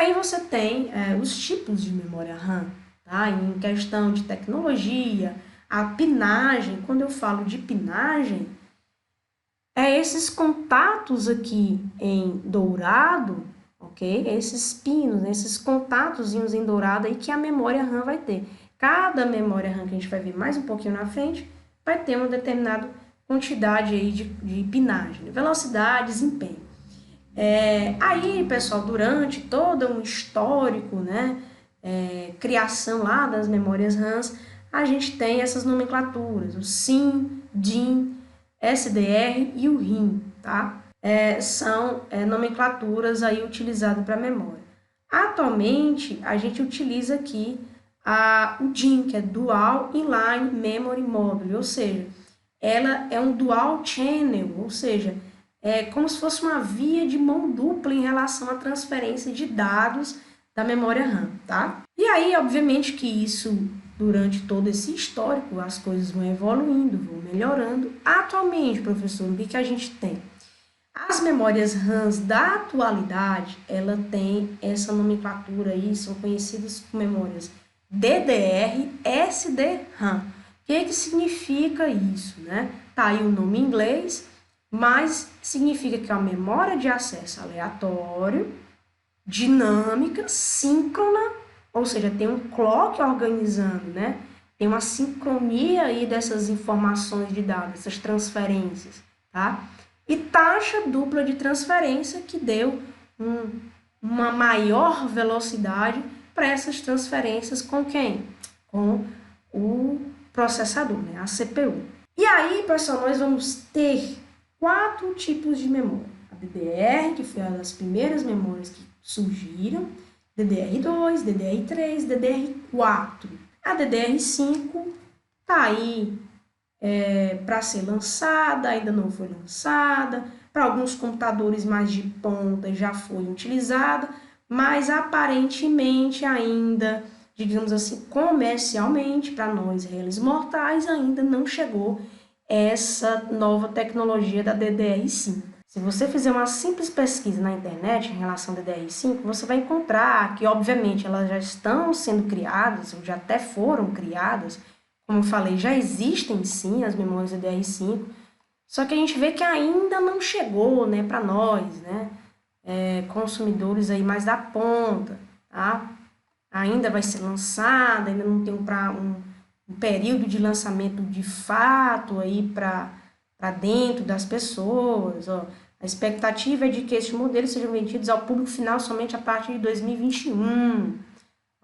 aí você tem os tipos de memória RAM, tá? Em questão de tecnologia, a pinagem. Quando eu falo de pinagem, é esses contatos aqui em dourado, ok? Esses pinos, né? Esses contatozinhos em dourado aí que a memória RAM vai ter. Cada memória RAM que a gente vai ver mais um pouquinho na frente vai ter uma determinada quantidade aí de pinagem, velocidade, desempenho. Aí, pessoal, durante todo um histórico, né, criação lá das memórias RAMs, a gente tem essas nomenclaturas, o SIM, DIM, SDR e o RIM, tá? São nomenclaturas aí utilizadas para memória. Atualmente, a gente utiliza aqui o DIM, que é Dual Inline Memory Module, ou seja, ela é um dual channel, ou seja, é como se fosse uma via de mão dupla em relação à transferência de dados da memória RAM, tá? E aí, obviamente que isso, durante todo esse histórico, as coisas vão evoluindo, vão melhorando. Atualmente, professor, o que a gente tem? As memórias RAMs da atualidade, ela tem essa nomenclatura aí, são conhecidas como memórias DDR, SDRAM. O que significa isso, né? Tá aí o nome em inglês, mas significa que é uma memória de acesso aleatório, dinâmica, síncrona, ou seja, tem um clock organizando, né? Tem uma sincronia aí dessas informações de dados, essas transferências, tá? E taxa dupla de transferência que deu uma maior velocidade para essas transferências com quem? Com o processador, né? A CPU. E aí, pessoal, nós vamos ter 4 tipos de memória. A DDR, que foi uma das primeiras memórias que surgiram, DDR2, DDR3, DDR4. A DDR5 está aí para ser lançada, ainda não foi lançada. Para alguns computadores mais de ponta já foi utilizada, mas aparentemente ainda, digamos assim, comercialmente, para nós réis mortais, ainda não chegou essa nova tecnologia da DDR5. Se você fizer uma simples pesquisa na internet em relação à DDR5, você vai encontrar que, obviamente, elas já estão sendo criadas, ou já até foram criadas. Como eu falei, já existem sim as memórias DDR5, só que a gente vê que ainda não chegou, né, para nós, né, consumidores aí mais da ponta, tá? Ainda vai ser lançada, ainda não tem um período de lançamento de fato aí para dentro das pessoas, ó. A expectativa é de que esses modelos sejam vendidos ao público final somente a partir de 2021,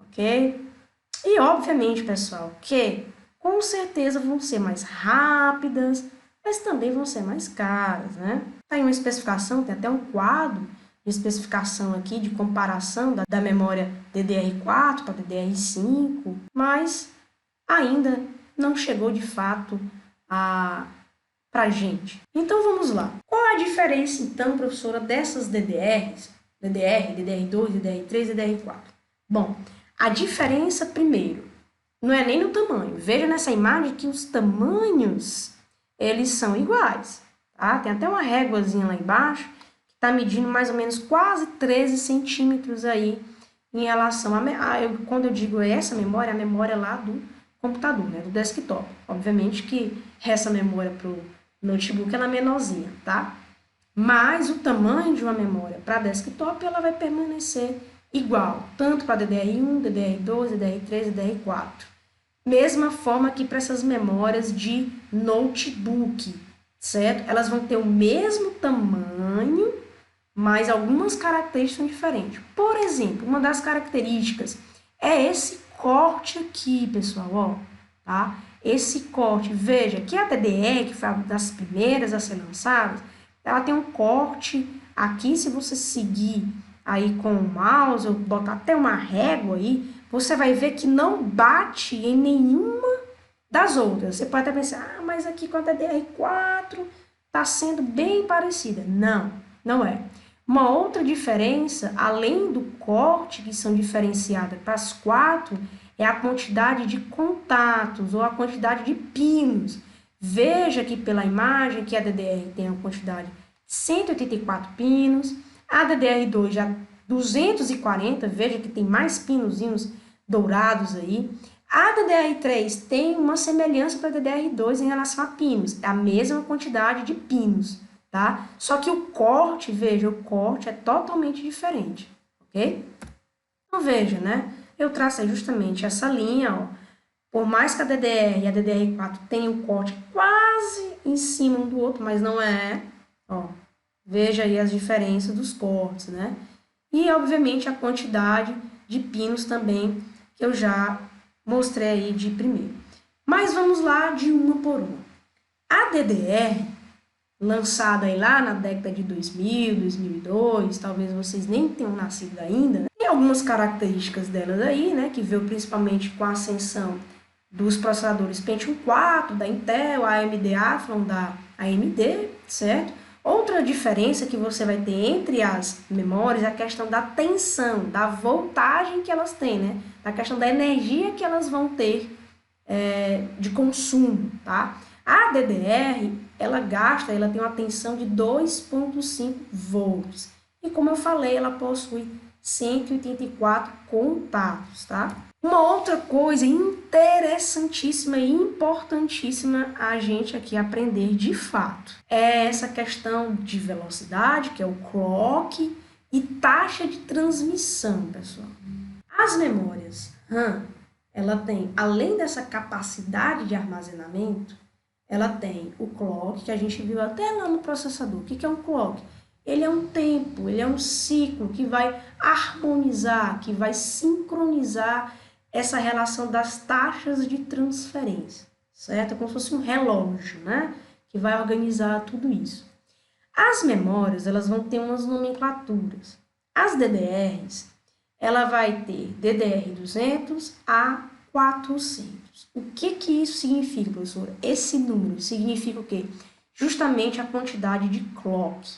ok? E, obviamente, pessoal, que com certeza vão ser mais rápidas, mas também vão ser mais caras, né? Tem uma especificação, tem até um quadro de especificação aqui, de comparação da memória DDR4 para DDR5, mas ainda não chegou de fato para a gente. Então vamos lá. Qual é a diferença, então, professora, dessas DDRs? DDR, DDR2, DDR3, DDR4. Bom, a diferença, primeiro, não é nem no tamanho. Veja nessa imagem que os tamanhos, eles são iguais, tá? Tem até uma réguazinha lá embaixo, que está medindo mais ou menos quase 13 centímetros aí, em relação quando eu digo essa memória, a memória lá do computador, né? Do desktop. Obviamente que essa memória para o notebook ela é menorzinha, tá? Mas o tamanho de uma memória para desktop, ela vai permanecer igual, tanto para DDR1, DDR2, DDR3, DDR4. Mesma forma que para essas memórias de notebook, certo? Elas vão ter o mesmo tamanho, mas algumas características são diferentes. Por exemplo, uma das características é esse corte aqui, pessoal, ó, tá? Esse corte, veja que a DDR, que foi uma das primeiras a ser lançadas, ela tem um corte aqui, se você seguir aí com o mouse, ou botar até uma régua aí, você vai ver que não bate em nenhuma das outras. Você pode até pensar, mas aqui com a DDR4 está sendo bem parecida. Não, não é. Uma outra diferença, além do corte, que são diferenciadas para as 4, é a quantidade de contatos ou a quantidade de pinos. Veja aqui pela imagem que a DDR tem uma quantidade de 184 pinos, a DDR2 já 240, veja que tem mais pinozinhos dourados aí. A DDR3 tem uma semelhança para a DDR2 em relação a pinos, é a mesma quantidade de pinos, tá? Só que o corte, veja, o corte é totalmente diferente, ok? Então veja, né? Eu tracei justamente essa linha, ó. Por mais que a DDR e a DDR4 tenham o corte quase em cima um do outro, mas não é, ó. Veja aí as diferenças dos cortes, né? E, obviamente, a quantidade de pinos também, que eu já mostrei aí de primeiro. Mas vamos lá de uma por uma. A DDR, lançada aí lá na década de 2000, 2002, talvez vocês nem tenham nascido ainda, né? Tem algumas características delas aí, né? Que veio principalmente com a ascensão dos processadores Pentium 4, da Intel, a AMD Athlon, da AMD, certo? Outra diferença que você vai ter entre as memórias é a questão da tensão, da voltagem que elas têm, né? Da questão da energia que elas vão ter de consumo, tá? A DDR, ela tem uma tensão de 2,5 volts. E como eu falei, ela possui 184 contatos, tá? Uma outra coisa interessantíssima e importantíssima a gente aqui aprender de fato é essa questão de velocidade, que é o clock, e taxa de transmissão, pessoal. As memórias RAM, ela tem, além dessa capacidade de armazenamento, ela tem o clock, que a gente viu até lá no processador. O que é um clock? Ele é um tempo, ele é um ciclo que vai harmonizar, que vai sincronizar essa relação das taxas de transferência, certo? É como se fosse um relógio, né? Que vai organizar tudo isso. As memórias, elas vão ter umas nomenclaturas. As DDRs, ela vai ter DDR200 a 400. O que isso significa, professora? Esse número significa o quê? Justamente a quantidade de clock.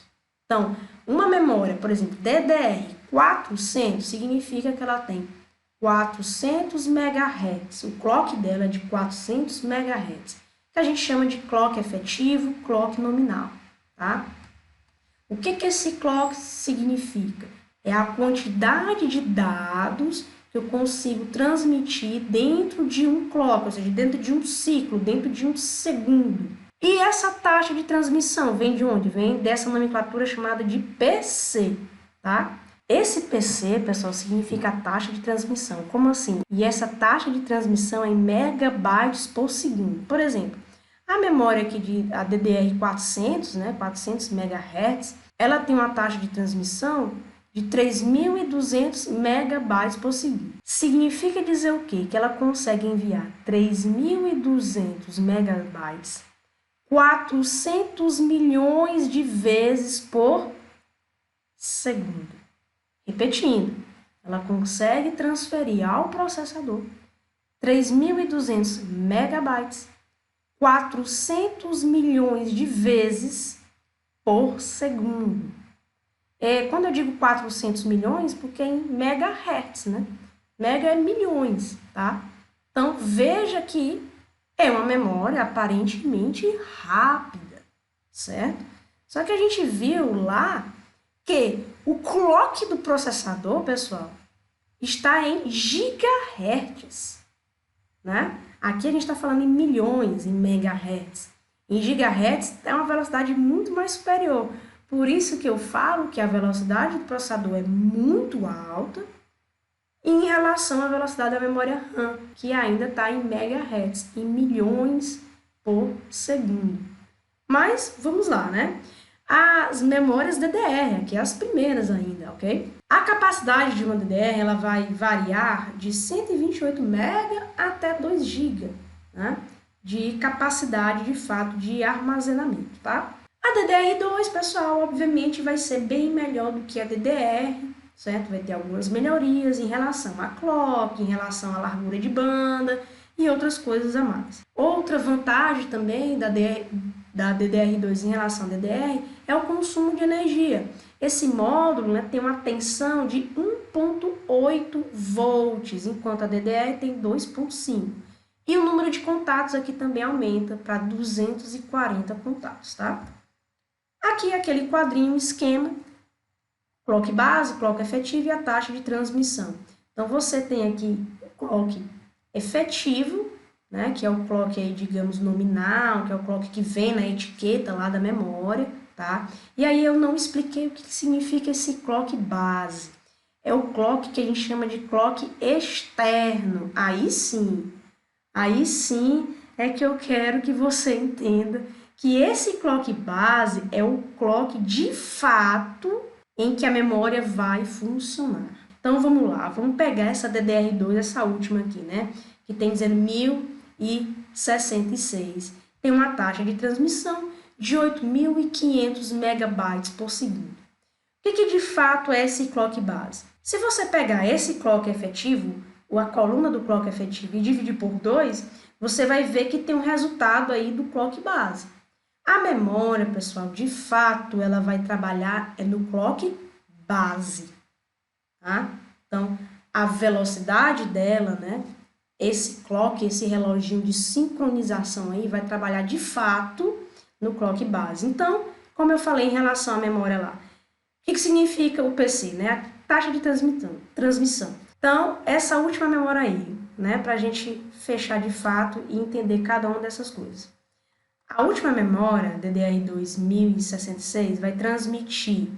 Então, uma memória, por exemplo, DDR400, significa que ela tem 400 MHz. O clock dela é de 400 MHz, que a gente chama de clock efetivo, clock nominal, tá? O que esse clock significa? É a quantidade de dados que eu consigo transmitir dentro de um clock, ou seja, dentro de um ciclo, dentro de um segundo. E essa taxa de transmissão vem de onde? Vem dessa nomenclatura chamada de PC, tá? Esse PC, pessoal, significa a taxa de transmissão. Como assim? E essa taxa de transmissão é em megabytes por segundo. Por exemplo, a memória aqui a DDR400, né, 400 MHz, ela tem uma taxa de transmissão de 3.200 megabytes por segundo. Significa dizer o quê? Que ela consegue enviar 3.200 megabytes 400 milhões de vezes por segundo. Repetindo, ela consegue transferir ao processador 3.200 megabytes 400 milhões de vezes por segundo. Quando eu digo 400 milhões, porque é em megahertz, né? Mega é milhões, tá? Então, veja que é uma memória aparentemente rápida, certo? Só que a gente viu lá que o clock do processador, pessoal, está em gigahertz, né? Aqui a gente está falando em milhões, em megahertz. Em gigahertz é uma velocidade muito mais superior. Por isso que eu falo que a velocidade do processador é muito alta em relação à velocidade da memória RAM, que ainda está em megahertz, em milhões por segundo. Mas, vamos lá, né? As memórias DDR, aqui as primeiras ainda, ok? A capacidade de uma DDR, ela vai variar de 128 MB até 2 GB, né? De capacidade, de fato, de armazenamento, tá? A DDR2, pessoal, obviamente vai ser bem melhor do que a DDR, certo? Vai ter algumas melhorias em relação a clock, em relação à largura de banda e outras coisas a mais. Outra vantagem também da DDR2 em relação à DDR é o consumo de energia. Esse módulo, né, tem uma tensão de 1,8 volts, enquanto a DDR tem 2,5. E o número de contatos aqui também aumenta para 240 contatos, tá? Aqui aquele quadrinho, esquema clock base, clock efetivo e a taxa de transmissão. Então, você tem aqui o clock efetivo, né, que é o clock aí, digamos, nominal, que é o clock que vem na etiqueta lá da memória, tá? E aí eu não expliquei o que significa esse clock base. É o clock que a gente chama de clock externo. Aí sim é que eu quero que você entenda que esse clock base é o clock de fato em que a memória vai funcionar. Então vamos lá, vamos pegar essa DDR2, essa última aqui, né? Que tem dizendo 1066. Tem uma taxa de transmissão de 8.500 megabytes por segundo. O que de fato é esse clock base? Se você pegar esse clock efetivo, ou a coluna do clock efetivo, e dividir por 2, você vai ver que tem um resultado aí do clock base. A memória, pessoal, de fato, ela vai trabalhar no clock base, tá? Então, a velocidade dela, né? Esse clock, esse reloginho de sincronização aí, vai trabalhar de fato no clock base. Então, como eu falei em relação à memória lá, o que significa o PC, né? A taxa de transmissão. Então, essa última memória aí, né? Para a gente fechar de fato e entender cada uma dessas coisas. A última memória, DDR2 1066, vai transmitir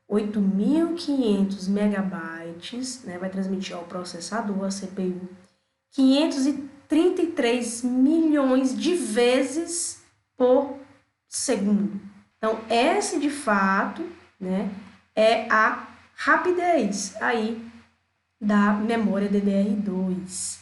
8.500 megabytes, né? Vai transmitir ao processador, a CPU, 533 milhões de vezes por segundo. Então, essa de fato, né, é a rapidez aí da memória DDR2.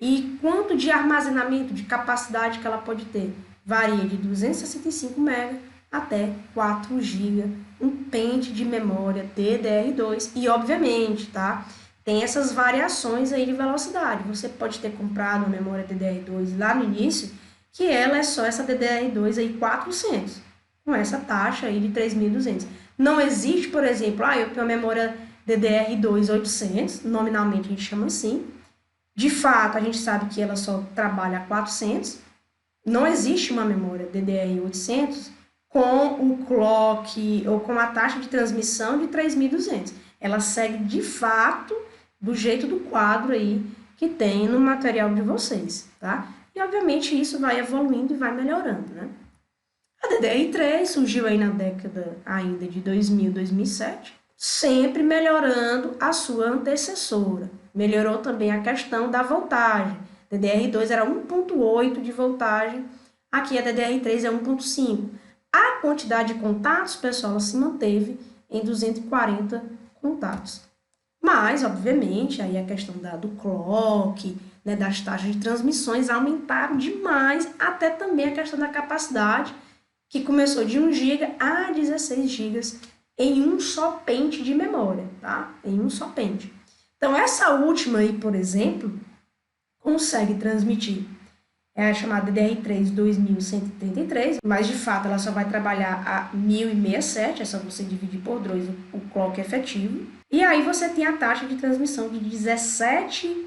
E quanto de armazenamento, de capacidade que ela pode ter? Varia de 265 MB até 4 GB, um pente de memória DDR2. E, obviamente, tá? Tem essas variações aí de velocidade. Você pode ter comprado uma memória DDR2 lá no início, que ela é só essa DDR2 aí 400, com essa taxa aí de 3.200. Não existe, por exemplo, eu tenho uma memória DDR2 800, nominalmente a gente chama assim. De fato, a gente sabe que ela só trabalha a 400. Não existe uma memória DDR 800 com o clock ou com a taxa de transmissão de 3.200. Ela segue de fato do jeito do quadro aí que tem no material de vocês, tá? E obviamente isso vai evoluindo e vai melhorando, né? A DDR3 surgiu aí na década ainda de 2000, 2007, sempre melhorando a sua antecessora. Melhorou também a questão da voltagem. DDR2 era 1.8 de voltagem, aqui a DDR3 é 1.5. A quantidade de contatos, pessoal, ela se manteve em 240 contatos. Mas, obviamente, aí a questão do clock, né, das taxas de transmissões aumentaram demais, até também a questão da capacidade, que começou de 1 GB a 16 GB em um só pente de memória, tá? Em um só pente. Então, essa última aí, por exemplo, consegue transmitir, é a chamada DDR3 2133, mas de fato ela só vai trabalhar a 1067, é só você dividir por 2 o clock efetivo. E aí você tem a taxa de transmissão de 17,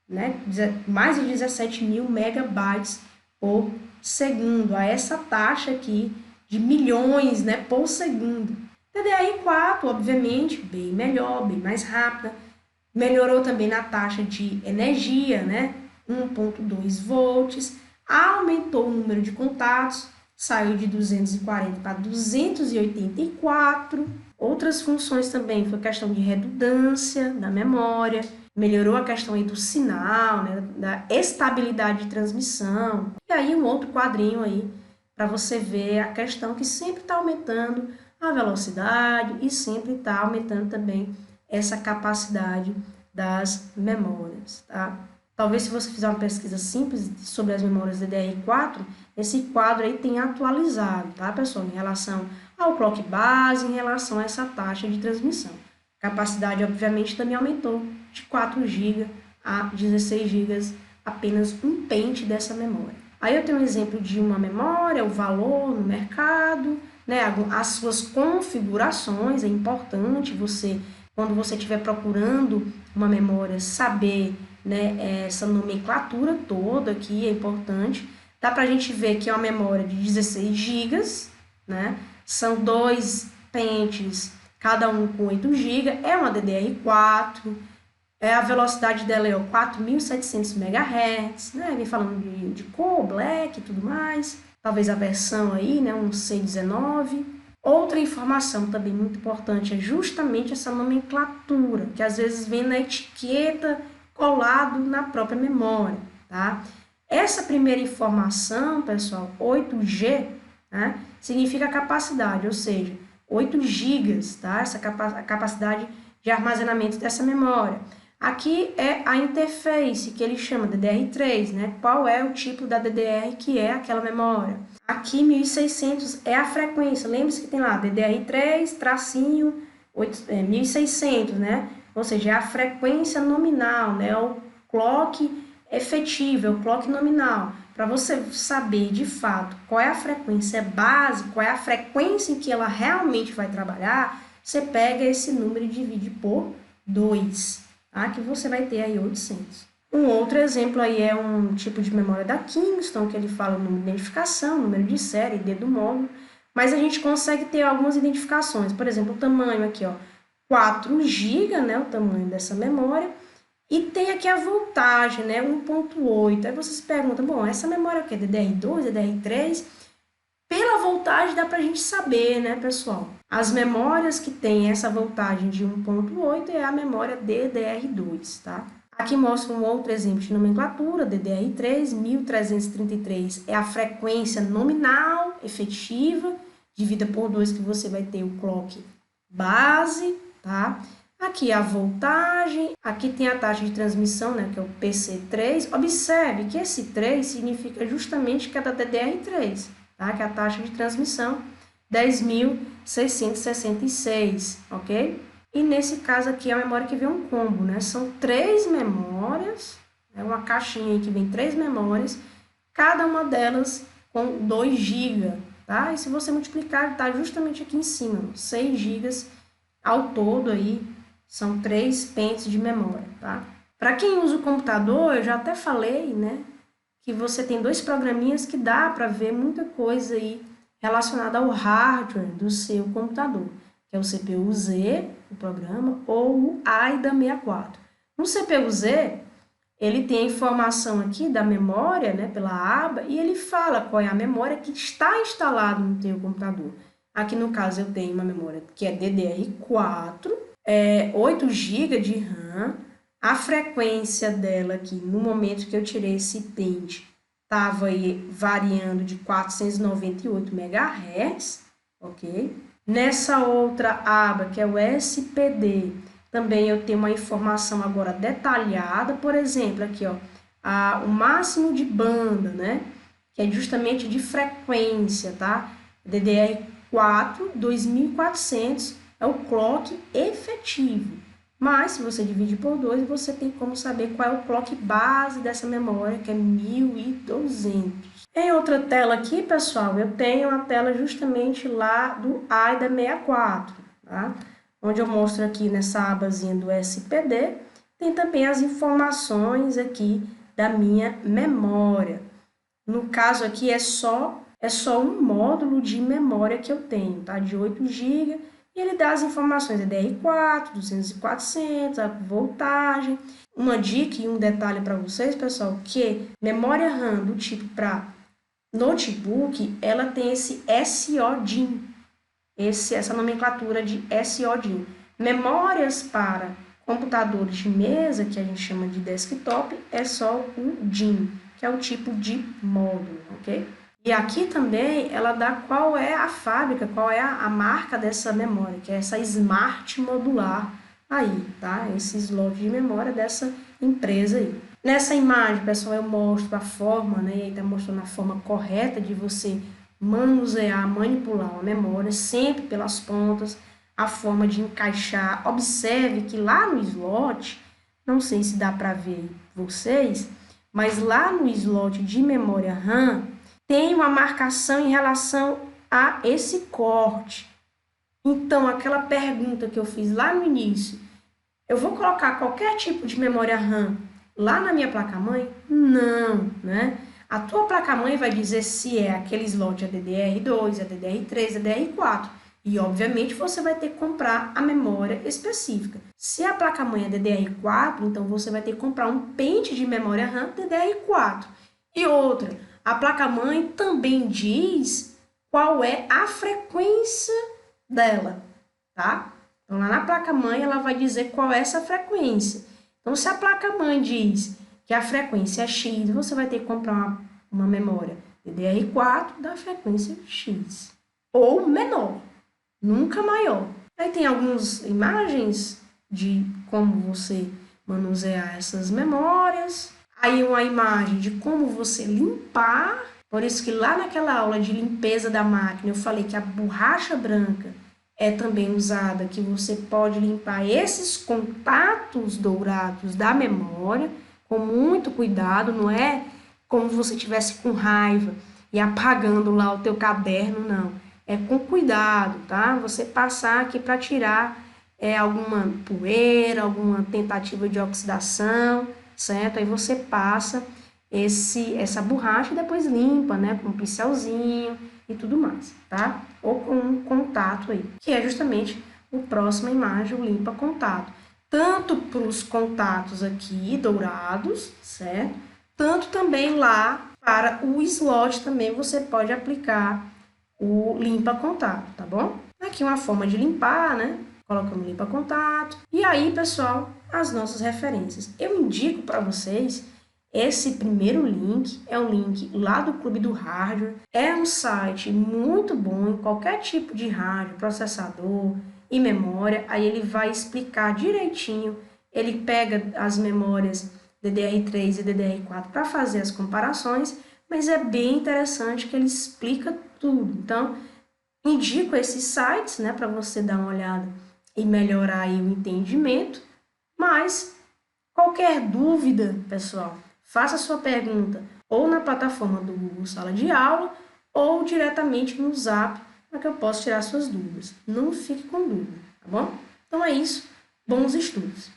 né, mais de 17.000 megabytes por segundo, a essa taxa aqui de milhões, né, por segundo. DDR4, obviamente, bem melhor, bem mais rápida. Melhorou também na taxa de energia, né? 1.2 volts. Aumentou o número de contatos, saiu de 240 para 284. Outras funções também foi questão de redundância da memória. Melhorou a questão aí do sinal, né? Da estabilidade de transmissão. E aí um outro quadrinho aí para você ver a questão que sempre está aumentando a velocidade e sempre está aumentando também essa capacidade das memórias, tá? Talvez se você fizer uma pesquisa simples sobre as memórias DDR4, esse quadro aí tem atualizado, tá, pessoal? Em relação ao clock base, em relação a essa taxa de transmissão. A capacidade, obviamente, também aumentou de 4 GB a 16 GB, apenas um pente dessa memória. Aí eu tenho um exemplo de uma memória, o valor no mercado, né, as suas configurações, é importante você, quando você estiver procurando uma memória, saber, né, essa nomenclatura toda aqui, é importante. Dá para a gente ver que é uma memória de 16 GB, né, são 2 pentes cada um com 8 GB, é uma DDR4, a velocidade dela é 4.700 MHz, né? Vem falando de cor, black e tudo mais, talvez a versão aí, né? Um C19. Outra informação também muito importante é justamente essa nomenclatura, que às vezes vem na etiqueta colado na própria memória, tá? Essa primeira informação, pessoal, 8G, né, significa capacidade, ou seja, 8 GB, tá? Essa capacidade de armazenamento dessa memória. Aqui é a interface, que ele chama DDR3, né? Qual é o tipo da DDR que é aquela memória. Aqui 1600 é a frequência, lembre-se que tem lá DDR3, tracinho, 1600, né? Ou seja, é a frequência nominal, né? O clock efetivo, é o clock nominal. Para você saber de fato qual é a frequência base, qual é a frequência em que ela realmente vai trabalhar, você pega esse número e divide por 2, tá? Que você vai ter aí 800. Um outro exemplo aí é um tipo de memória da Kingston, que ele fala o número de identificação, número de série, ID do módulo, mas a gente consegue ter algumas identificações. Por exemplo, o tamanho aqui, ó, 4 GB, né, o tamanho dessa memória, e tem aqui a voltagem, né, 1.8. Aí vocês perguntam, bom, essa memória aqui é DDR2, DDR3? Pela voltagem dá pra gente saber, né, pessoal? As memórias que têm essa voltagem de 1.8 é a memória DDR2, tá? Aqui mostra um outro exemplo de nomenclatura, DDR3, 1333 é a frequência nominal efetiva, dividida por 2 que você vai ter o clock base, tá? Aqui a voltagem, aqui tem a taxa de transmissão, né, que é o PC3. Observe que esse 3 significa justamente que é da DDR3, tá? Que é a taxa de transmissão 10.666, ok? E nesse caso aqui, a memória que vem um combo, né? São 3 memórias, é uma caixinha aí que vem 3 memórias, cada uma delas com 2 GB, tá? E se você multiplicar, tá justamente aqui em cima, 6 GB ao todo aí, são 3 pentes de memória, tá? Para quem usa o computador, eu já até falei, né? Que você tem 2 programinhas que dá para ver muita coisa aí relacionada ao hardware do seu computador, que é o CPU-Z, o programa, ou o AIDA64. No CPU-Z, ele tem a informação aqui da memória, né, pela aba, e ele fala qual é a memória que está instalada no teu computador. Aqui no caso eu tenho uma memória que é DDR4, 8 GB de RAM, a frequência dela aqui, no momento que eu tirei esse pente, estava aí variando de 498 MHz, ok? Nessa outra aba, que é o SPD, também eu tenho uma informação agora detalhada, por exemplo, aqui, ó, o máximo de banda, né? Que é justamente de frequência, tá? DDR4, 2400 é o clock efetivo. Mas, se você divide por 2, você tem como saber qual é o clock base dessa memória, que é 1200. Em outra tela aqui, pessoal, eu tenho a tela justamente lá do AIDA64, tá? Onde eu mostro aqui nessa abazinha do SPD, tem também as informações aqui da minha memória. No caso aqui é só um módulo de memória que eu tenho, tá? De 8 GB, e ele dá as informações DDR4, 200 e 400, a voltagem. Uma dica e um detalhe para vocês, pessoal, que memória RAM do tipo para notebook, ela tem esse SODIMM, essa nomenclatura de SODIMM. Memórias para computadores de mesa, que a gente chama de desktop, é só o DIMM, que é o tipo de módulo, ok? E aqui também ela dá qual é a fábrica, qual é a marca dessa memória, que é essa Smart Modular aí, tá? Esse slot de memória dessa empresa aí. Nessa imagem, pessoal, eu mostro a forma, né? E aí tá mostrando a forma correta de você manusear, manipular uma memória, sempre pelas pontas, a forma de encaixar. Observe que lá no slot, não sei se dá para ver vocês, mas lá no slot de memória RAM, tem uma marcação em relação a esse corte. Então, aquela pergunta que eu fiz lá no início, eu vou colocar qualquer tipo de memória RAM lá na minha placa-mãe? Não, né? A tua placa-mãe vai dizer se é aquele slot DDR2, DDR3, DDR4. E, obviamente, você vai ter que comprar a memória específica. Se a placa-mãe é DDR4, então você vai ter que comprar um pente de memória RAM DDR4. E outra, a placa-mãe também diz qual é a frequência dela, tá? Então, lá na placa-mãe, ela vai dizer qual é essa frequência. Então, se a placa-mãe diz que a frequência é X, você vai ter que comprar uma memória DDR4 da frequência X. Ou menor. Nunca maior. Aí tem algumas imagens de como você manusear essas memórias. Aí uma imagem de como você limpar. Por isso que lá naquela aula de limpeza da máquina eu falei que a borracha branca é também usada, que você pode limpar esses contatos dourados da memória com muito cuidado, não é como se você estivesse com raiva e apagando lá o teu caderno, não. É com cuidado, tá? Você passar aqui para tirar alguma poeira, alguma tentativa de oxidação, certo? Aí você passa essa borracha e depois limpa, né? Com um pincelzinho e tudo mais, tá? Ou com um contato aí, que é justamente o próxima imagem, o limpa contato. Tanto para os contatos aqui dourados, certo? Tanto também lá para o slot também você pode aplicar o limpa contato, tá bom? Aqui uma forma de limpar, né? Colocando limpa contato. E aí, pessoal, as nossas referências. Eu indico para vocês esse primeiro link, é um link lá do Clube do Hardware. É um site muito bom em qualquer tipo de hardware, processador e memória. Aí ele vai explicar direitinho. Ele pega as memórias DDR3 e DDR4 para fazer as comparações, mas é bem interessante que ele explica tudo. Então, indico esses sites, né, para você dar uma olhada e melhorar aí o entendimento. Mas qualquer dúvida, pessoal, faça sua pergunta ou na plataforma do Google Sala de Aula ou diretamente no Zap, para que eu possa tirar suas dúvidas. Não fique com dúvida, tá bom? Então é isso. Bons estudos!